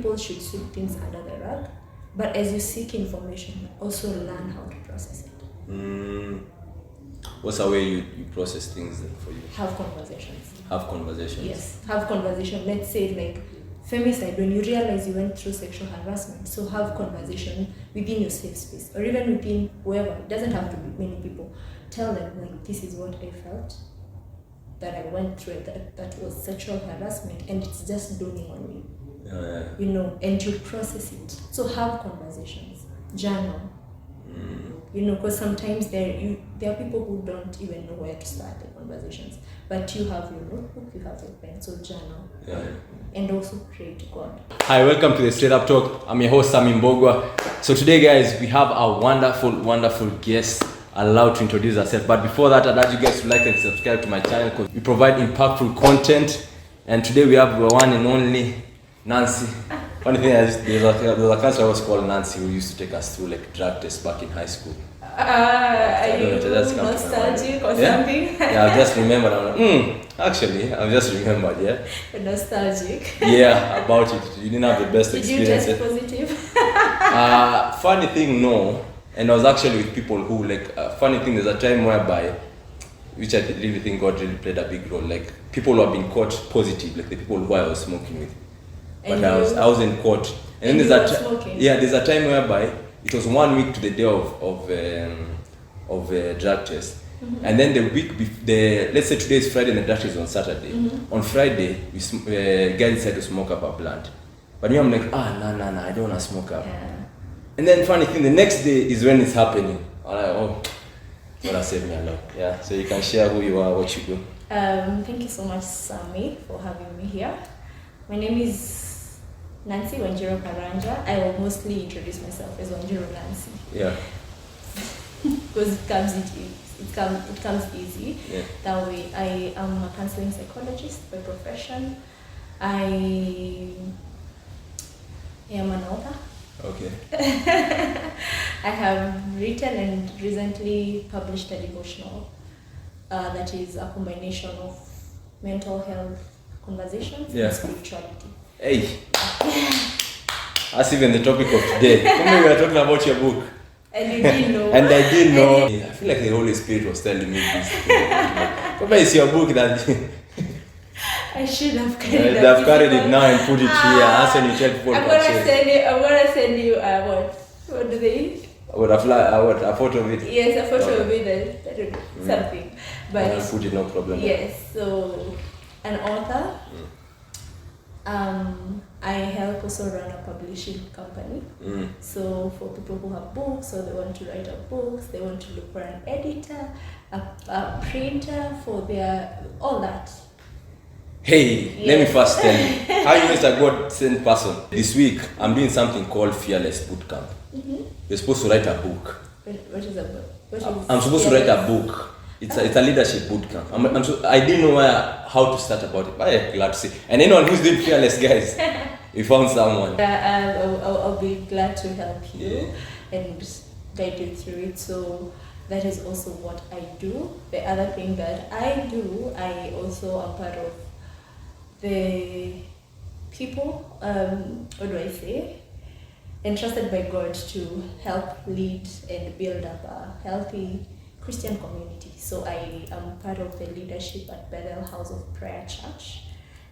people should sweep things under the rug, but as you seek information, also learn how to process it. What's the way you process things for you? Have conversations. Have conversations. Yes, have conversation. Let's say like femicide, when you realize you went through sexual harassment, so have conversation within your safe space, or even within whoever. It doesn't have to be many people. Tell them like, this is what I felt, that I went through it, that was sexual harassment, and it's just dawning on me. You know, and you process it. So have conversations, journal. You know, because sometimes there are people who don't even know where to start the conversations. But you have your notebook, you have your pen, so journal. And also pray to God. Hi, welcome to the Straight Up Talk. I'm your host, Sami Mbogwa. So today, guys, we have a wonderful guest allowed to introduce herself. But before that, I'd urge you guys to like and subscribe to my channel because we provide impactful content. And today we have the one and only Nancy. Funny thing is, there's a counselor who was called Nancy who used to take us through like drug tests back in high school. Are you nostalgic or something? Yeah, I've just remembered. Actually, I've just remembered, yeah. Nostalgic. Yeah, about it. You didn't have the best experience. Did you test positive? Funny thing, no. And I was actually with people who, like, funny thing, there's a time whereby, which I really think God really played a big role, like, people who have been caught positive, like the people who I was smoking with. But I wasn't caught. And then there's a time whereby it was 1 week to the day of drug test. And then the week let's say today is Friday and the drug test is on Saturday. On Friday, guys decided to smoke up a plant. But me, I'm like, no, I don't want to smoke up. Yeah. And then funny thing, the next day is when it's happening. I'm like, oh, God has saved me a lot. Yeah, so you can share who you are, what you do. Thank you so much, Sami, for having me here. My name is Nancy Wanjiru Karanja. I will mostly introduce myself as Wanjiru Nancy. Yeah. Because it comes easy. Yeah. That way, I am a counseling psychologist by profession. I am an author. Okay. I have written and recently published a devotional that is a combination of mental health conversations and spirituality. Hey, that's even the topic of today. Come we are talking about your book. And you didn't know. And I didn't know. I feel like the Holy Spirit was telling me this. Come it's your book that I should have carried it. I've carried it now and put it here. That's when you check for I'm gonna send you what do they? A photo of it. Yes, a photo of it. That would be something. But I'll put it, no problem. Yes, so an author. I help also run a publishing company. So for people who have books, or they want to write up books, they want to look for an editor, a printer for their all that. Hey, let me first tell you, how you is a God-sent person. This week, I'm doing something called Fearless Bootcamp. You're supposed to write a book. What is a book? I'm supposed to write a book. It's a leadership bootcamp. I didn't know how to start about it, but I'm glad to see. And anyone who's doing Fearless, guys, we found someone. I'll be glad to help you and guide you through it. So that is also what I do. The other thing that I do, I also am part of the people, what do I say? Entrusted by God to help lead and build up a healthy Christian community. So I am part of the leadership at Bethel House of Prayer Church.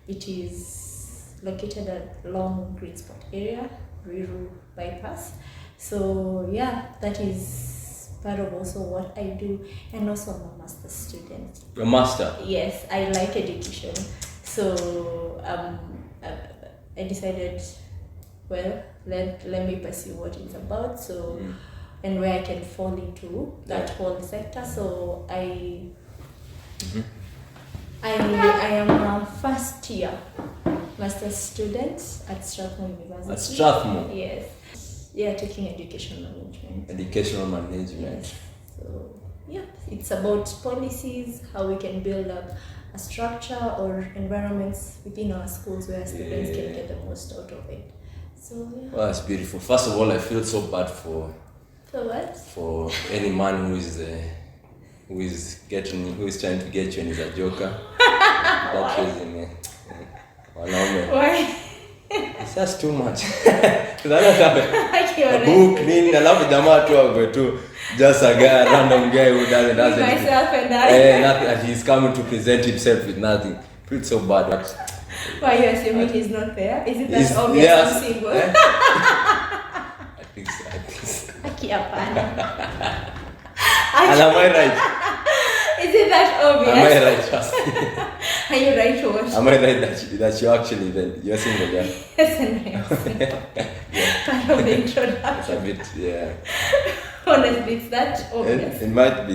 It is located at Long Green Spot area, Ruiru bypass. So yeah, that is part of also what I do. And also I'm a master's student. A master? Yes, I like education. So I decided, well, let me pursue what it's about. So and where I can fall into that whole sector. So I am a first year master's student at Strathmore University. At Strathmore? Yes. Yeah, taking educational management. Educational management. Yes. So yeah, it's about policies, how we can build up a structure or environments within our schools where students can get the most out of it. So yeah. Well, that's beautiful. First of all, I feel so bad for what? For any man who is trying to get you and is a joker. That crazy, man. Why? It's just too much. Akiwa Book nini alafu jamaa tu ako tu just a guy, random guy who doesn't myself and nothing, and he's coming to present himself with nothing. It's so bad. Why are you assuming he's not there? Is it that He's- obvious yes. I'm single? I think so. Aki hapana. And am I right? Is it that obvious? Am I right? Trust me. Are you right to watch? Am I right that you actually you're single? Yeah. Yes, and I am single. Part of the It's introduction. a bit, yeah. Honestly, it's that obvious. It might be.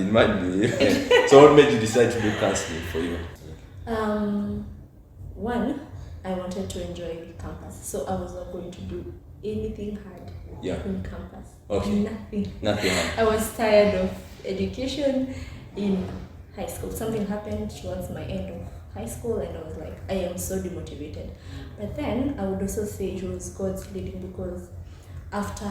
So what made you decide to do counseling for you? One, I wanted to enjoy campus, so I was not going to do anything hard in campus. Okay. Nothing. I was tired of education in high school. Something happened towards my end of high school, and I was like, I am so demotivated. But then I would also say it was God's leading, because after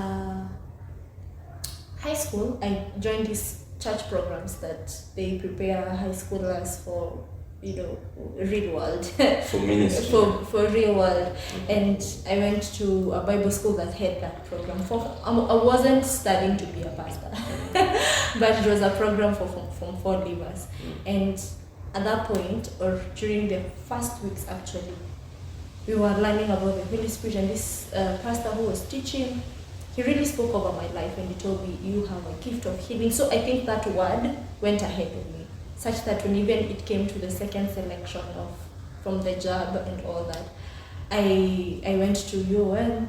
high school, I joined these church programs that they prepare high schoolers for, real world. For ministry. for real world. And I went to a Bible school that had that program. I wasn't studying to be a pastor, but it was a program for Form 4 leavers. And at that point, or during the first weeks actually, we were learning about the Holy Spirit, and this pastor who was teaching, he really spoke over my life, and he told me, you have a gift of healing. So I think that word went ahead of me, such that when even it came to the second selection from the job and all that, I went to UN,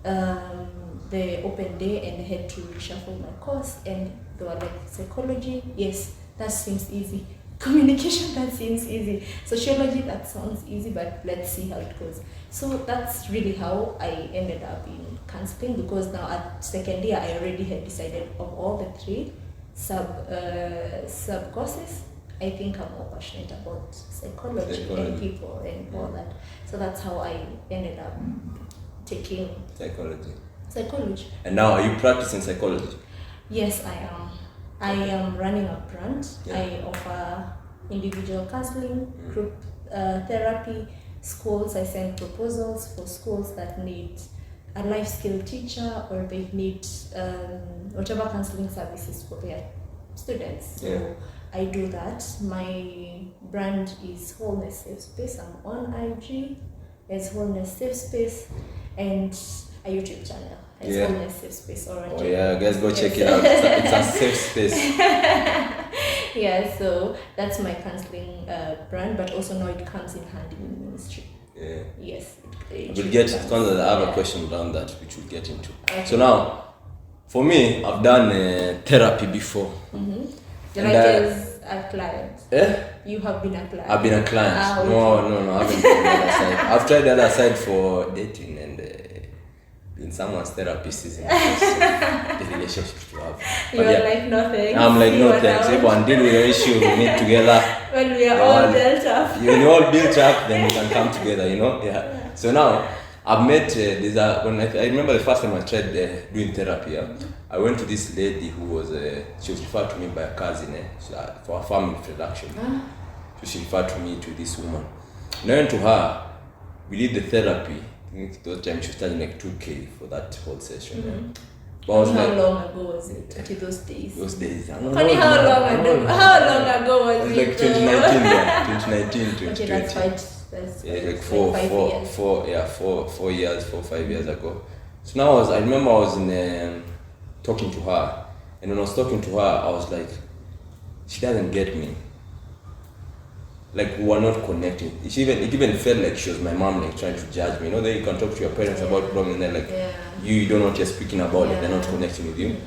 the open day, and I had to reshuffle my course, and they were like, psychology, yes, that seems easy. Communication, that seems easy. Sociology, that sounds easy, but let's see how it goes. So that's really how I ended up in counseling, because now at second year I already had decided of all the three sub courses, I think I'm more passionate about psychology and people and all that. So that's how I ended up taking psychology. And now are you practicing psychology? Yes, I am. I am running a brand. I offer individual counseling, group therapy, schools. I send proposals for schools that need a life skill teacher, or they need whatever counseling services for their students. So I do that. My brand is Wholeness Safe Space. I'm on IG as Wholeness Safe Space, and a YouTube channel as Wholeness Safe Space. Guys, go check it out. It's a safe space. Yeah, so that's my counseling brand, but also now it comes in hand in ministry. Yeah. Yes. We'll get it. I have a question around that, which we'll get into. Okay. So now, for me, I've done therapy before. Like as a client. You have been a client. I've been a client. Okay. No, I haven't done the other side. I've tried the other side for dating, and being someone's therapist is in the relationship to have. You're like, no thanks. I'm like, no thanks. Everyone deal with your issue, we meet together. When we are all built up. When you're all built up, then we can come together, Yeah. So now, I've met, I remember the first time I tried doing therapy, I went to this lady who was, she was referred to me by a cousin for a family introduction. So she referred to me to this woman. And I went to her, we did the therapy. I think those times she was charging like 2K for that whole session. But how long ago was it? To those days? Those days. Funny, how long ago was it? Like 2019, 2020. Okay, that's right. That's like 4 years, 5 years ago. So now I remember I was in talking to her, and when I was talking to her, I was like, she doesn't get me. Like, we were not connecting. It even felt like she was my mom, like trying to judge me. Then you can talk to your parents about problems, and then like you don't know what you're speaking about, they're not connecting with you.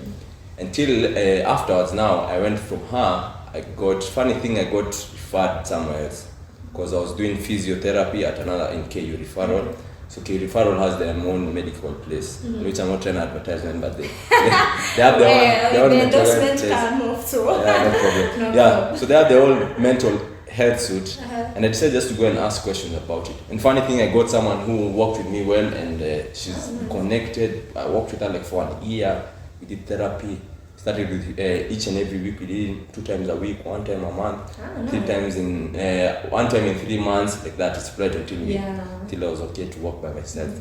Until afterwards, now I went from her. I got referred somewhere else, because I was doing physiotherapy at another in KU referral. So KU referral has their own medical place, which I'm not trying to advertise them, but they have their own mental health place. No problem. So they have their own mental health suit, and I decided just to go and ask questions about it. And funny thing, I got someone who worked with me well, and she's connected. I worked with her like for an year. We did therapy. started with each and every week. We did it 2 times a week, 1 time a month, Ah, 3 nice. times in 1 time in 3 months, like that. It's spread until Yeah. till I was okay to walk by myself.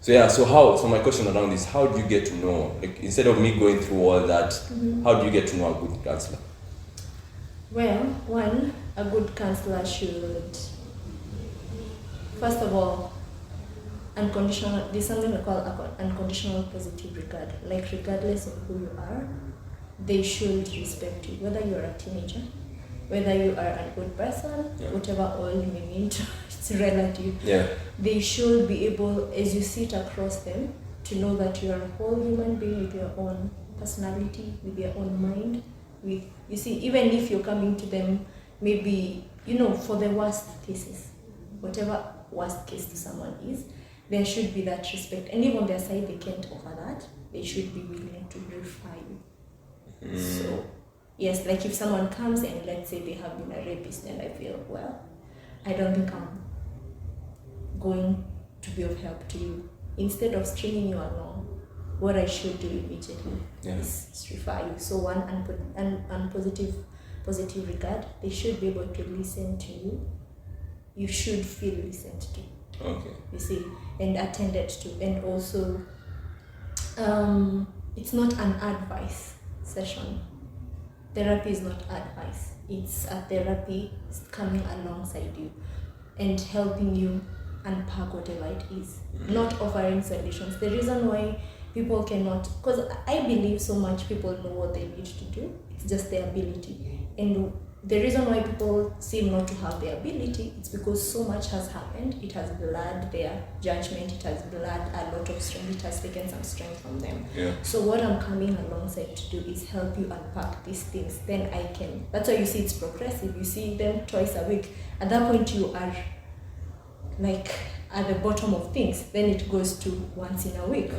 So yeah, so my question around is, how do you get to know, like instead of me going through all that, how do you get to know a good counselor? Well, one, a good counselor should, first of all, unconditional, there's something we call unconditional positive regard. Like, regardless of who you are, they should respect you. Whether you're a teenager, whether you are a good person, Yeah. whatever all you may need, it's relative. Yeah. They should be able, as you sit across them, to know that you are a whole human being with your own personality, with your own mind. With, you see, even if you're coming to them, maybe, for the worst cases, whatever worst case to someone is, there should be that respect. And if on their side they can't offer that, they should be willing to refer you. So, yes, like if someone comes and let's say they have been a rapist, and I feel, well, I don't think I'm going to be of help to you. Instead of stringing you along, what I should do immediately is refer you. So one, positive regard, they should be able to listen to you. You should feel listened to. Okay. You see, and attended to. And also, it's not an advice session. Therapy is not advice. It's a therapy coming alongside you and helping you unpack whatever it is, not offering solutions. The reason why people cannot, because I believe so much people know what they need to do, it's just their ability. And the reason why people seem not to have the ability, it's because so much has happened. It has blurred their judgment, it has blurred a lot of strength, it has taken some strength from them. Yeah. So what I'm coming alongside to do is help you unpack these things. Then I can, that's why you see it's progressive. You see them twice a week. At that point you are like at the bottom of things. Then it goes to once in a week.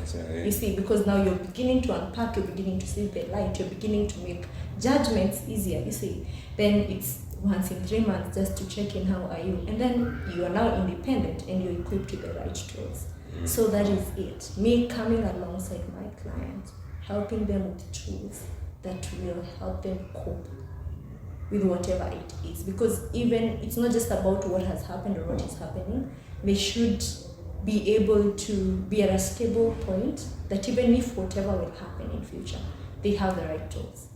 You see, because now you're beginning to unpack, you're beginning to see the light, you're beginning to make judgments easier, you see. Then it's once in 3 months just to check in, how are you? And then you are now independent and you're equipped with the right tools. So that is it. Me coming alongside my client, helping them with tools that will help them cope with whatever it is. Because even it's not just about what has happened or what is happening. They should be able to be at a stable point that even if whatever will happen in future, they have the right tools.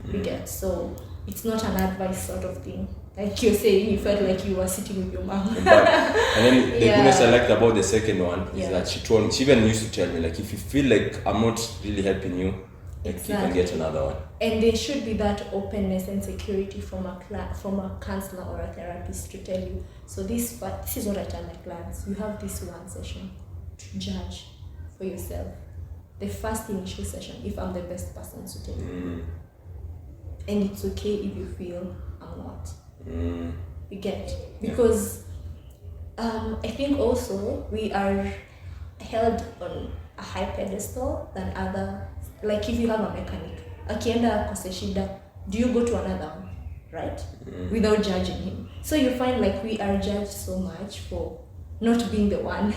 You get? So it's not an advice sort of thing. Like you're saying, you felt like you were sitting with your mom. And then the goodness I liked about the second one is that she even used to tell me, like, if you feel like I'm not really helping you, like, you can get another one. And there should be that openness and security from a counselor or a therapist to tell you, so this is what I tell my clients. You have this one session to judge for yourself. The first initial session, if I'm the best person to tell you. And it's okay if you feel I'm not. You get? Because I think also we are held on a high pedestal than other. Like if you have a mechanic, akienda akose shida, do you go to another one, right? Without judging him. So you find like we are judged so much for not being the one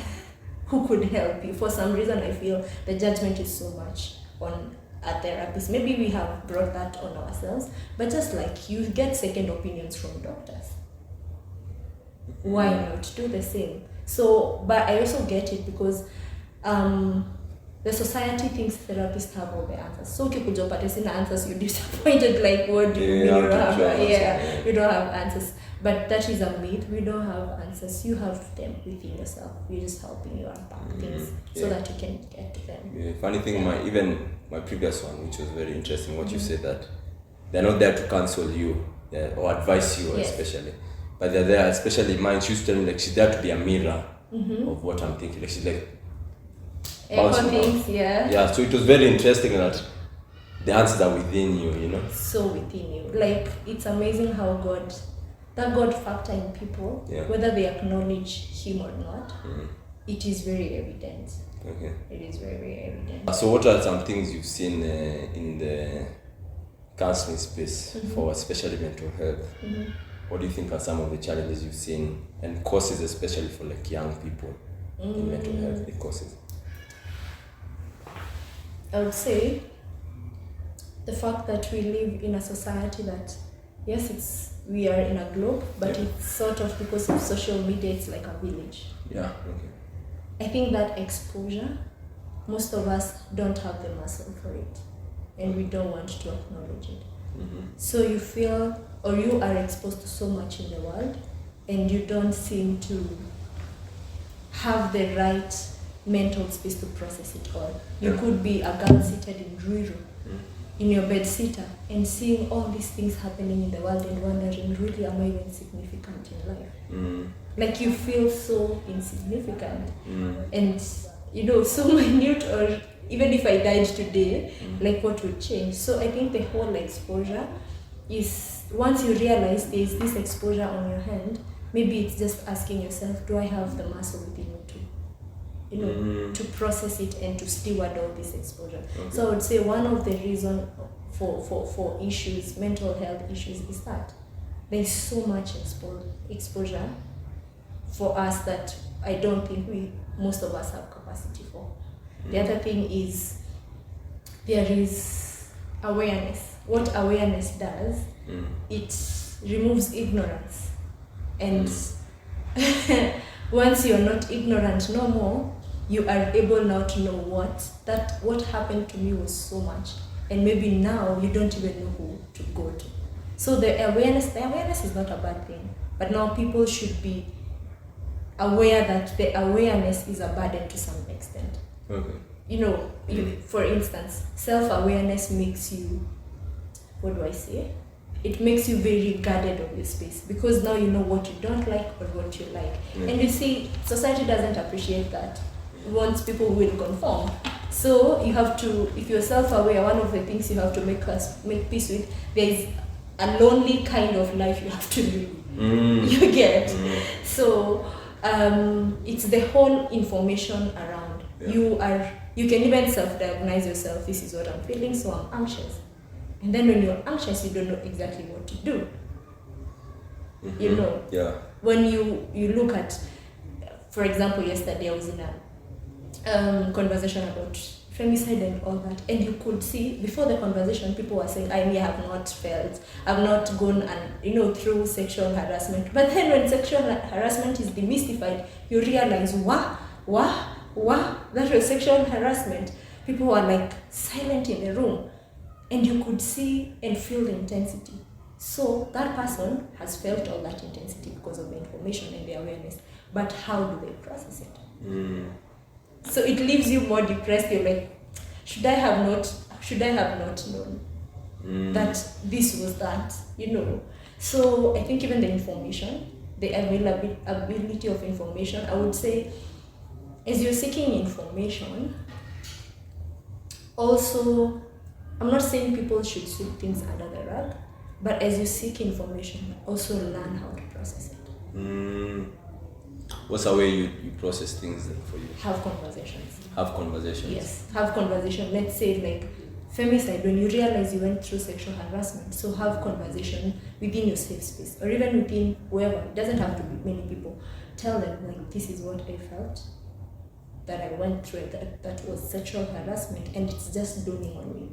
who could help you. For some reason, I feel the judgment is so much on a therapist. Maybe we have brought that on ourselves, but just like you get second opinions from doctors. Why not do the same? So, but I also get it because the society thinks therapists have all the answers. So ukikuja upate sina answers, you're disappointed. Like, what do you mean you don't have? You don't have answers. But that is a myth. We don't have answers. You have them within yourself. We're just helping you unpack things so that you can get to them. Funny thing, my previous one, which was very interesting, what you said, that they're not there to counsel you or advise you, especially, but they're there, especially mine. She used to tell me, like, she's there to be a mirror of what I'm thinking. Like, she's like things, yeah. So it was very interesting that the answers are within you, you know. So within you, like, it's amazing how that God factor in people, whether they acknowledge Him or not, it is very evident. Okay. It is very, very evident. So what are some things you've seen in the counseling space for especially mental health? What do you think are some of the challenges you've seen, and courses especially for like young people in mental health, the courses? I would say the fact that we live in a society that, yes, we are in a globe, but it's sort of, because of social media, it's like a village. Yeah, okay. I think that exposure, most of us don't have the muscle for it, and we don't want to acknowledge it. So you feel, or you are exposed to so much in the world, and you don't seem to have the right mental space to process it all. You could be a girl seated in Ruiru, in your bed sitter, and seeing all these things happening in the world and wondering, really, am I even significant in life? Like you feel so insignificant, and so minute, or even if I died today, like what would change? So I think the whole exposure is, once you realize there is this exposure on your hand, maybe it's just asking yourself, do I have the muscle within me to process it and to steward all this exposure? So I would say one of the reasons for issues, mental health issues, is that there's so much exposure for us that I don't think most of us have capacity for. The other thing is, there is awareness. What awareness does, it removes ignorance. And once you're not ignorant no more, you are able now to know what happened to me was so much. And maybe now you don't even know who to go to. So the awareness is not a bad thing. But now people should be aware that the awareness is a burden to some extent. Okay. For instance, self-awareness makes you, what do I say? It makes you very guarded of your space, because now you know what you don't like or what you like. And you see, society doesn't appreciate that. It wants people who will conform. So you have to, if you're self-aware, one of the things you have to make peace with, there is a lonely kind of life you have to live. You get? So it's the whole information around. You can even self-diagnose yourself. This is what I'm feeling, so I'm anxious. And then when you're anxious, you don't know exactly what to do. When you look at, for example, yesterday I was in a conversation about femicide and all that, and you could see before the conversation, people were saying, I have not gone and through sexual harassment. But then when sexual harassment is demystified, you realize, that was sexual harassment. People were like silent in the room, and you could see and feel the intensity. So that person has felt all that intensity because of the information and the awareness. But how do they process it? So it leaves you more depressed. You're like, should I have not known that this was that? So I think even the information, the availability of information, I would say, as you're seeking information, also, I'm not saying people should sweep things under the rug, but as you seek information, also learn how to process it. What's a way you process things for you? Have conversations. Have conversations? Yes, have conversation. Let's say like femicide, when you realize you went through sexual harassment, so have conversation within your safe space, or even within whoever. It doesn't have to be many people. Tell them, like, this is what I felt, that I went through, that was sexual harassment, and it's just dawning on me.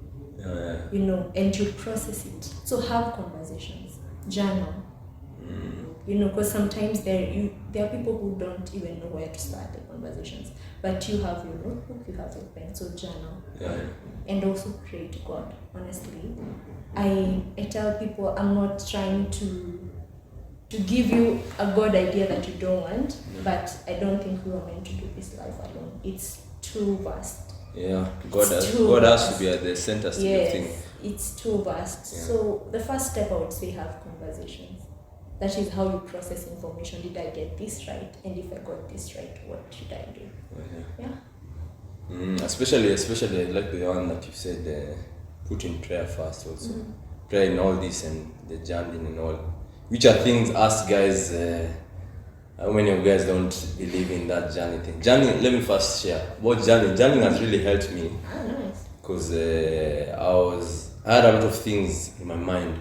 And you process it. So have conversations, journal. Because sometimes there are people who don't even know where to start the conversations. But you have your notebook, you have your pen, so journal. And also pray to God. Honestly, I tell people, I'm not trying to give you a God idea that you don't want, but I don't think we are meant to do this life alone. It's too vast. God has to be at the center of things. It's too vast. So the first step, I would say, have conversations. That is how you process information. Did I get this right? And if I got this right, what should I do? Especially I like the one that you said, put in prayer first also. Prayer in all this and the journaling and all, which are things us guys, how many of you guys don't believe in that journey thing? Journaling, let me first share what journaling. Journaling has really helped me. Nice. Because I had a lot of things in my mind.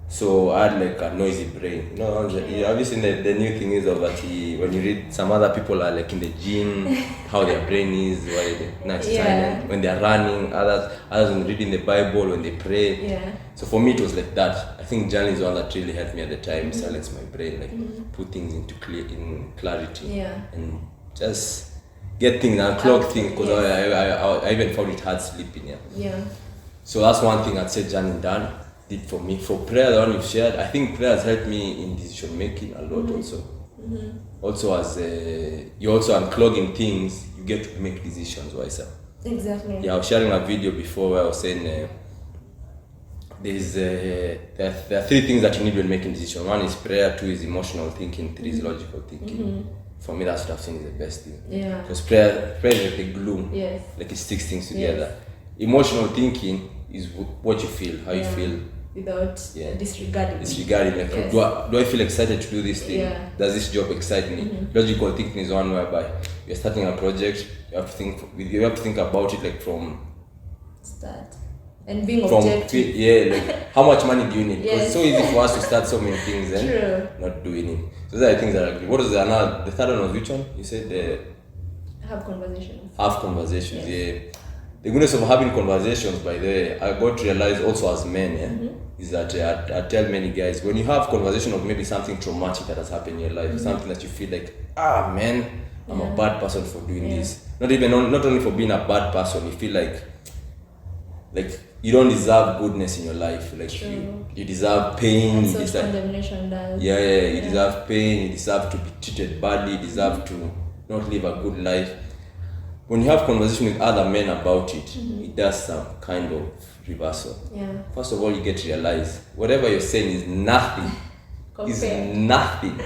So I had like a noisy brain. You know, have you seen the new thing is of that when you read some other people are like in the gym, how their brain is, why they nice silent when they're running, others when reading the Bible, when they pray. Yeah. So for me it was like that. I think journaling is one that really helped me at the time, silence my brain, like put things into clarity. Yeah. And just get things and clock things because I even found it hard sleeping. Yeah. So that's one thing I'd say journaling done did for me. For prayer, the one you've shared, I think prayer has helped me in decision making a lot also. Also as you're also unclogging things, you get to make decisions wiser. Exactly. Yeah, I was sharing a video before where I was saying there are three things that you need when making decisions. One is prayer, two is emotional thinking, three is logical thinking. For me, that's what I've seen is the best thing. Yeah. Because prayer is like the glue. Yes. Like it sticks things together. Emotional thinking is what you feel, how you feel. Without disregarding. Like, do I feel excited to do this thing? Yeah. Does this job excite me? Logical thinking is one whereby you're starting a project, you have to think about it like from start. And being objective. Like how much money do you need? Because Yes. it's so easy for us to start so many things and True. not doing it. So those are the things that I agree. What was the third one was which one? You said Have conversations. have conversations, The goodness of having conversations, by the way, I got to realize also as men, is that I tell many guys, when you have conversation of maybe something traumatic that has happened in your life, something that you feel like, man, I'm a bad person for doing this. Not only for being a bad person, you feel like you don't deserve goodness in your life. Like you deserve pain. That's what condemnation does. You deserve pain. You deserve to be treated badly. You deserve to not live a good life. When you have conversation with other men about it, it does some kind of reversal. Yeah. First of all, you get to realize whatever you're saying is nothing. Is nothing.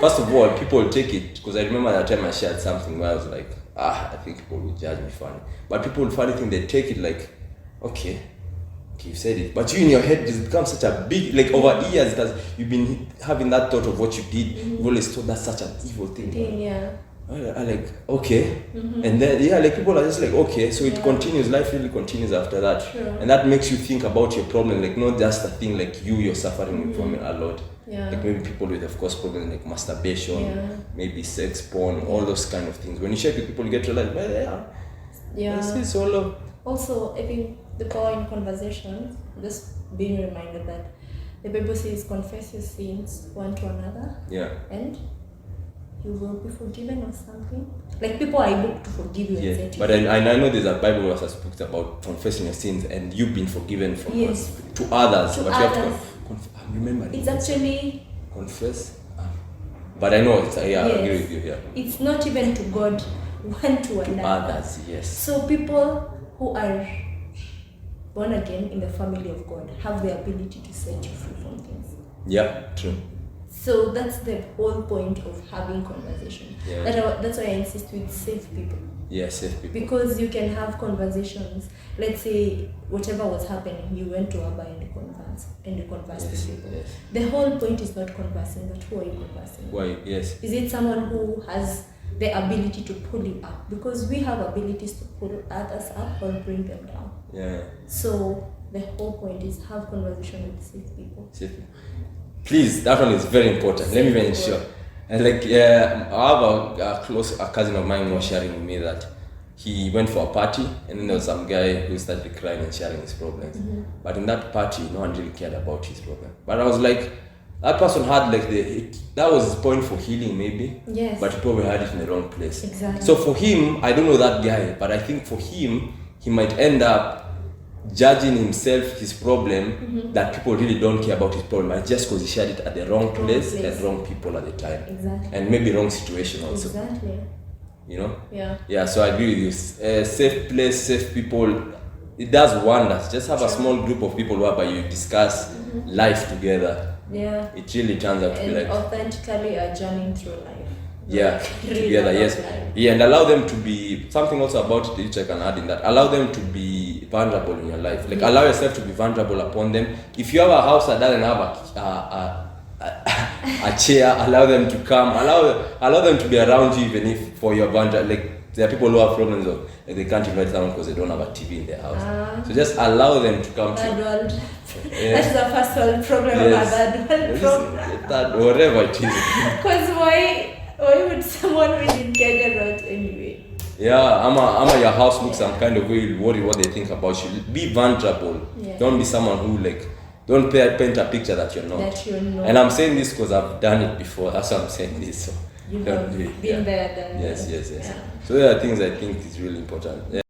First of all, people take it, because I remember that time I shared something where I was like, I think people will judge me funny. But people will funny think they take it like, okay, you said it. But you in your head, it's become such a big, like over years, you've been having that thought of what you did. You've always thought that's such an evil thing. Yeah. I like, okay. And then, like people are just like, okay. So it continues, life really continues after that. True. And that makes you think about your problem, like not just a thing like you're suffering with from it a lot. Yeah. Like maybe people with, of course, problems like masturbation, maybe sex, porn, all those kind of things. When you share with people, you get to realize, this is all of... Also, I think the power in conversations, just being reminded that the Bible says, confess your sins one to another. Yeah. And you will be forgiven or something. Like people are able to forgive you and set you but I know there's a Bible verse that speaks about confessing your sins and you've been forgiven from to others. To but others. you have to remember. It's actually confess. But I know it's I agree with you here. It's not even to God, one to another. Others, yes. So people who are born again in the family of God have the ability to set you free from things. Yeah, true. So that's the whole point of having conversation. Yeah. That's why I insist with safe people. Yeah, safe people. Because you can have conversations. Let's say whatever was happening, you went to Abba and you conversed with people. Yes. The whole point is not conversing, but who are you conversing? Why? Yes. Is it someone who has the ability to pull you up? Because we have abilities to pull others up or bring them down. Yeah. So the whole point is have conversation with safe people. Safe people. Please, that one is very important. Let me even ensure. And like, I have a cousin of mine was sharing with me that he went for a party and then there was some guy who started crying and sharing his problems. But in that party, no one really cared about his problem. But I was like, that person had like that was his point for healing maybe. Yes. But he probably had it in the wrong place. Exactly. So for him, I don't know that guy, but I think for him, he might end up judging himself, his problem, that people really don't care about his problem, and just because he shared it at the wrong place and wrong people at the time. Exactly. And maybe wrong situation also. Exactly. You know? Yeah. Yeah, so I agree with you. Safe place, safe people, it does wonders. Just have a small group of people whereby you discuss life together. Yeah. It really turns out to be like authentically are journeying through life. Together, yes. Yeah, and allow them to be something also about it which I can add in that. Allow them to be vulnerable in your life. Like allow yourself to be vulnerable upon them. If you have a house that doesn't have a chair, allow them to come. Allow them to be around you even if for your vulnerable. Like there are people who have problems of like they can't invite someone because they don't have a TV in their house. So just allow them to come to That is a first world problem or a third world problem. That whatever it is. Because why would someone be in Kenya out anyway? Yeah, I'm your house looks some kind of way, you'll worry what they think about you. Be vulnerable. Yeah. Don't be someone who like, don't paint a picture that you're not. That you're not. And I'm saying this because I've done it before. That's why I'm saying this. So You have been there, done yes. that. Yeah. So there are things I think is really important. Yeah.